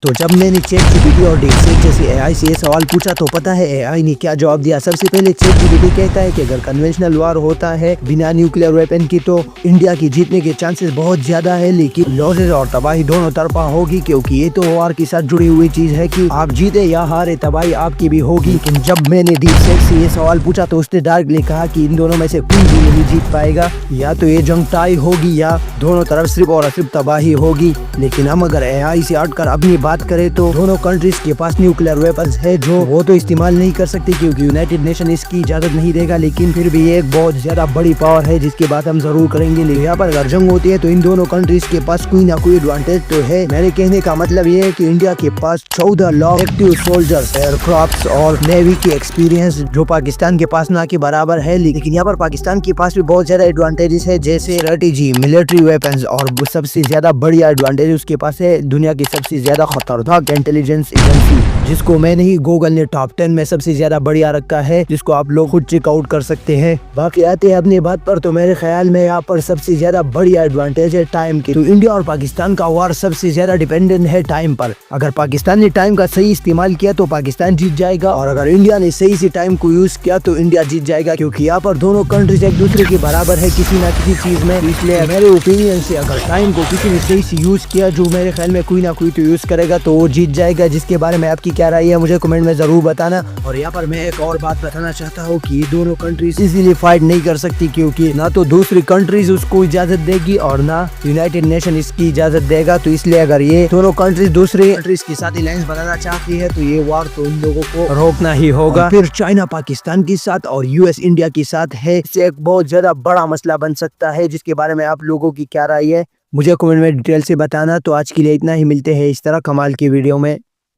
तो जब मैंने ChatGPT और DeepSeek जैसी AI से ये सवाल पूछा तो पता है AI ने क्या जवाब दिया। सबसे पहले ChatGPT कहता है कि अगर कन्वेंशनल वार होता है बिना न्यूक्लियर वेपन की तो इंडिया की जीतने के चांसेस बहुत ज्यादा है, लेकिन लॉसेस और तबाही दोनों तरफा होगी, क्योंकि ये तो वार के साथ जुड़ी हुई चीज है कि आप जीते या हारे तबाही आपकी भी होगी। लेकिन जब मैंने DeepSeek से ये सवाल पूछा तो उसने डायरेक्टली कहा कि इन दोनों में से कोई भी नहीं जीत पाएगा, या तो ये जंग टाई होगी या दोनों तरफ सिर्फ और सिर्फ तबाही होगी। लेकिन हम अगर AI से हटकर अपनी बात करें तो दोनों कंट्रीज के पास न्यूक्लियर वेपन्स है जो वो तो इस्तेमाल नहीं कर सकते क्योंकि यूनाइटेड नेशन इसकी इजाजत नहीं देगा, लेकिन फिर भी ये एक बहुत ज्यादा बड़ी पावर है जिसकी बात हम जरूर करेंगे। लेकिन यहाँ पर अगर जंग होती है तो इन दोनों कंट्रीज के पास कोई ना कोई एडवांटेज तो है। मेरे कहने का मतलब ये है कि इंडिया के पास 14 लाख एक्टिव सोल्जर्स, एयरक्राफ्ट और नेवी के एक्सपीरियंस जो पाकिस्तान के पास ना के बराबर है। लेकिन यहाँ पर पाकिस्तान के पास भी बहुत ज्यादा एडवांटेजेस है, जैसे स्ट्रेटेजी, मिलिट्री वेपन्स, और सबसे ज्यादा बढ़िया एडवांटेज उसके पास है दुनिया की सबसे ज्यादा खतरनाक इंटेलिजेंस एजेंसी, जिसको मैंने ही गूगल ने टॉप 10 में सबसे ज्यादा बढ़िया रखा है, जिसको आप लोग खुद चेकआउट कर सकते हैं। बाकी आते हैं अपनी बात पर, तो मेरे ख्याल में यहाँ पर सबसे ज्यादा बढ़िया एडवांटेज है टाइम की। तो इंडिया और पाकिस्तान का वार सबसे ज्यादा डिपेंडेंट है टाइम पर। अगर पाकिस्तान ने टाइम का सही इस्तेमाल किया तो पाकिस्तान जीत जाएगा, और अगर इंडिया ने सही से टाइम को यूज किया तो इंडिया जीत जाएगा, क्योंकि यहाँ पर दोनों कंट्रीज एक दूसरे के बराबर है किसी न किसी चीज में। इसलिए मेरे ओपिनियन से अगर टाइम को किसी ने सही से यूज किया, जो मेरे ख्याल में कोई ना कोई तो यूज करेगा, तो वो जीत जाएगा। जिसके बारे में आपकी क्या राय है मुझे कमेंट में जरूर बताना। और यहाँ पर मैं एक और बात बताना चाहता हूँ कि ये दोनों कंट्रीज इजीली फाइट नहीं कर सकती, क्योंकि ना तो दूसरी कंट्रीज उसको इजाजत देगी और ना यूनाइटेड नेशन इसकी इजाजत देगा। तो इसलिए अगर ये दोनों कंट्रीज दूसरी कंट्रीज के साथ अलायंस बनाना चाहती है तो ये वार तो उन लोगों को रोकना ही होगा। फिर चाइना पाकिस्तान के साथ और US इंडिया के साथ है, इससे एक बहुत ज्यादा बड़ा मसला बन सकता है। जिसके बारे में आप लोगों की क्या राय है मुझे कमेंट में डिटेल से बताना। तो आज के लिए इतना ही, मिलते हैं इस तरह कमाल की वीडियो में।